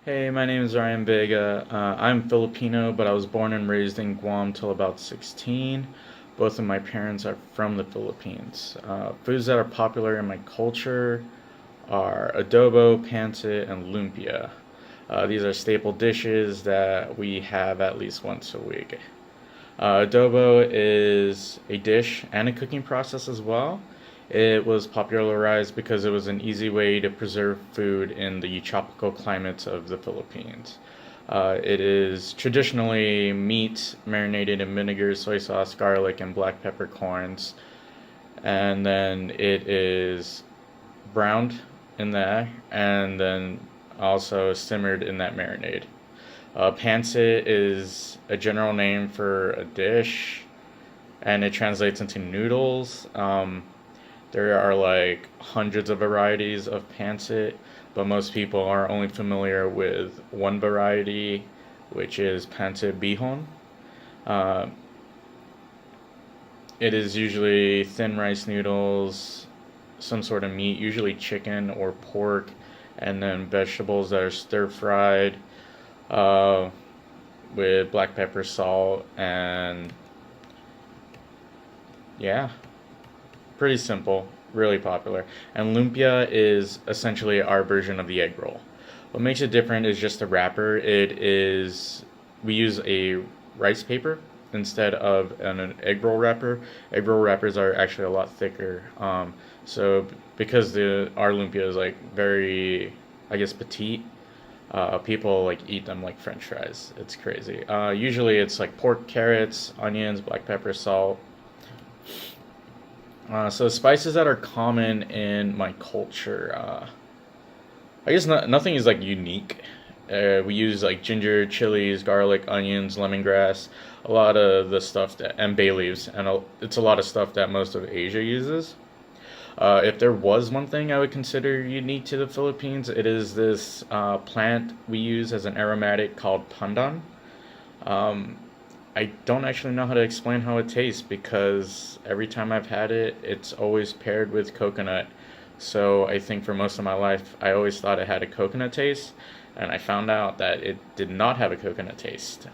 Hey, my name is Ryan Vega. I'm Filipino, but I was born and raised in Guam till about 16. Both of my parents are from the Philippines. Foods that are popular in my culture are adobo, pancit, and lumpia. These are staple dishes that we have at least once a week. Adobo is a dish and a cooking process as well. It was popularized because it was an easy way to preserve food in the tropical climates of the Philippines. It is traditionally meat marinated in vinegar, soy sauce, garlic, and black peppercorns, and then it is browned in that, and then also simmered in that marinade. Pancit is a general name for a dish, and it translates into noodles. There are like hundreds of varieties of pancit, but most people are only familiar with one variety, which is pancit bihon. Uh, it is usually thin rice noodles, some sort of meat, usually chicken or pork, and then vegetables that are stir fried uh, with black pepper, salt, and yeah, pretty simple, really popular. And lumpia is essentially our version of the egg roll. What makes it different is just the wrapper. We use a rice paper instead of an egg roll wrapper. Egg roll wrappers are actually a lot thicker. So because the our lumpia is like very, I guess, petite, people like eat them like French fries. It's crazy. Usually it's like pork, carrots, onions, black pepper, salt. So spices that are common in my culture. I guess nothing is like unique. We use like ginger, chilies, garlic, onions, lemongrass, a lot of the stuff that and bay leaves, and it's a lot of stuff that most of Asia uses. If there was one thing I would consider unique to the Philippines, it is this plant we use as an aromatic called pandan. Um, I don't actually know how to explain how it tastes because every time I've had it, it's always paired with coconut. So I think for most of my life, I always thought it had a coconut taste, and I found out that it did not have a coconut taste.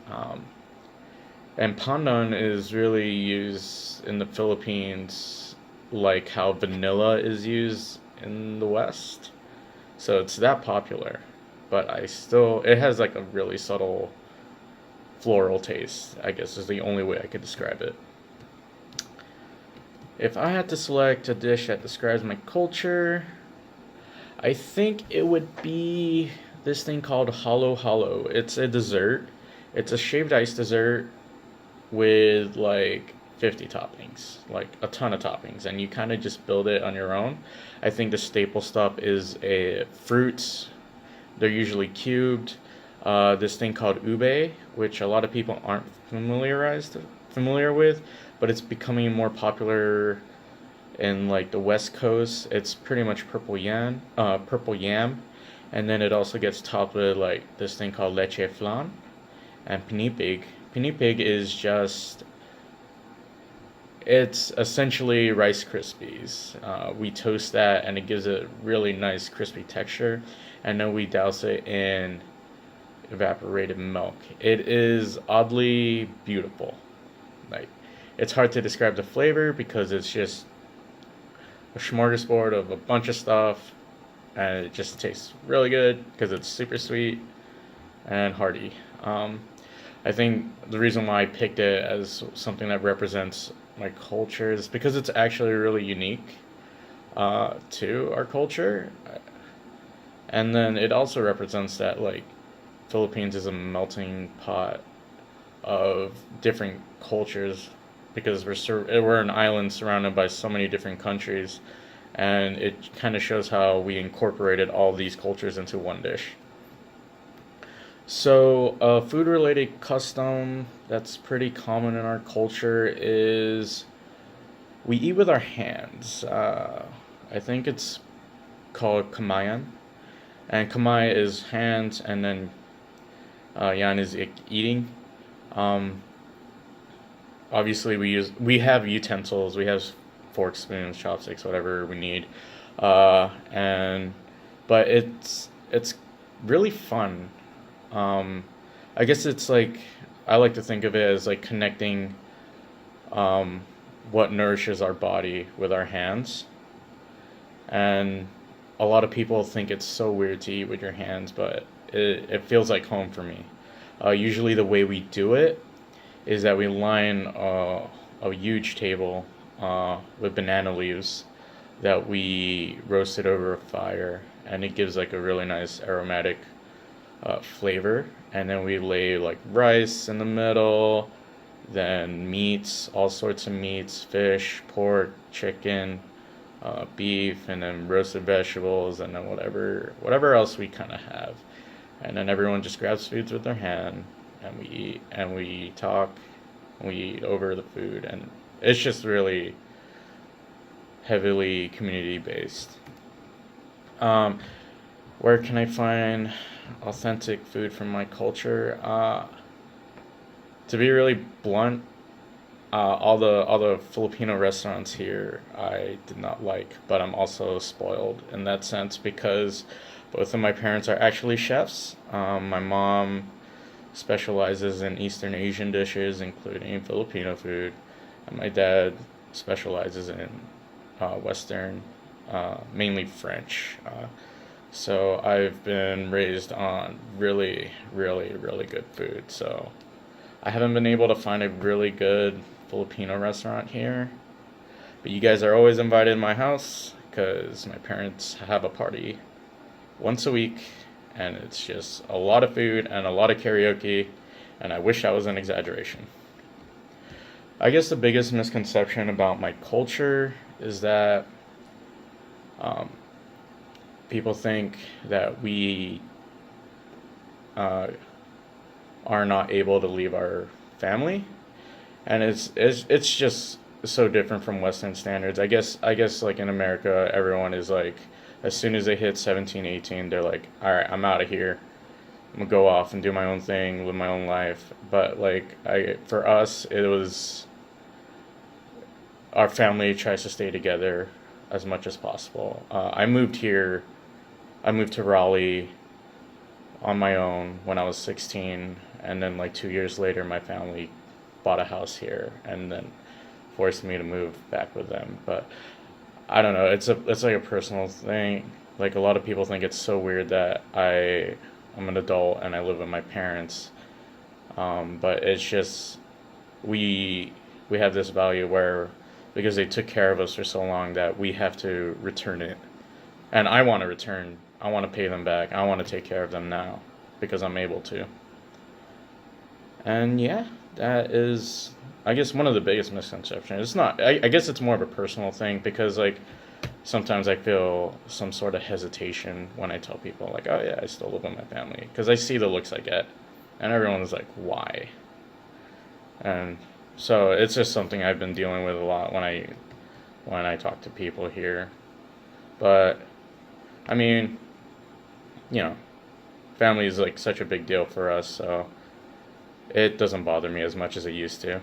And pandan is really used in the Philippines like how vanilla is used in the West. So it's that popular. But it has like a really subtle floral taste, I guess is the only way I could describe it. If I had to select a dish that describes my culture, I think it would be this thing called halo halo. It's a dessert. It's a shaved ice dessert with like 50 toppings, like a ton of toppings, and you kind of just build it on your own. I think the staple stuff is a fruits. They're usually cubed. This thing called ube, which a lot of people aren't familiar with, but it's becoming more popular in like the West Coast. It's pretty much purple yam, and then it also gets topped with like this thing called leche flan and pinipig. Pinipig is just it's essentially Rice Krispies. We toast that, and it gives it really nice crispy texture, and then we douse it in evaporated milk. It is oddly beautiful. Like it's hard to describe the flavor because it's just a smorgasbord of a bunch of stuff, and it just tastes really good because it's super sweet and hearty. I think the reason why I picked it as something that represents my culture is because it's actually really unique to our culture, and then it also represents that like Philippines is a melting pot of different cultures because we're an island surrounded by so many different countries, and it kind of shows how we incorporated all these cultures into one dish. So, a food related custom that's pretty common in our culture is we eat with our hands. I think it's called kamayan, and kamay is hands, and then yan is eating. Um, Obviously, we have utensils, we have forks, spoons, chopsticks, whatever we need, and but it's really fun. Um, I guess it's like I like to think of it as like connecting um, what nourishes our body with our hands. And a lot of people think it's so weird to eat with your hands, but it feels like home for me. Usually, the way we do it is that we line a huge table with banana leaves that we roasted over a fire, and it gives like a really nice aromatic flavor. And then we lay like rice in the middle, then meats, all sorts of meats, fish, pork, chicken, beef, and then roasted vegetables, and then whatever else we kind of have. And then everyone just grabs foods with their hand, and we eat, and we talk, and we eat over the food, and it's just really heavily community based. Um, where can I find authentic food from my culture? To be really blunt, all the Filipino restaurants here I did not like, but I'm also spoiled in that sense because both of my parents are actually chefs. My mom specializes in Eastern Asian dishes, including Filipino food, and my dad specializes in Western, mainly French. So I've been raised on really, really, really good food. So I haven't been able to find a really good Filipino restaurant here, but you guys are always invited to my house because my parents have a party once a week, and it's just a lot of food and a lot of karaoke, and I wish that was an exaggeration. I guess the biggest misconception about my culture is that um, people think that we uh, are not able to leave our family, and it's just so different from Western standards. I guess like in America, everyone is like, as soon as they hit 17, 18, they're like, all right, I'm out of here. I'm gonna go off and do my own thing, live my own life. But like I for us, it was our family tries to stay together as much as possible. I moved here. I moved to Raleigh on my own when I was 16, and then like 2 years later, my family bought a house here, and then forced me to move back with them. But I don't know. It's like a personal thing. Like a lot of people think it's so weird that I'm an adult and I live with my parents. But it's just we we have this value where because they took care of us for so long that we have to return it. And I want to return. I want to pay them back. I want to take care of them now because I'm able to. And yeah, that is, I guess, one of the biggest misconceptions. It's not, I guess it's more of a personal thing because, like, sometimes I feel some sort of hesitation when I tell people, like, oh yeah, I still live with my family. Because I see the looks I get. And everyone's like, why? And so it's just something I've been dealing with a lot when I talk to people here. But I mean, you know, family is like such a big deal for us, so it doesn't bother me as much as it used to.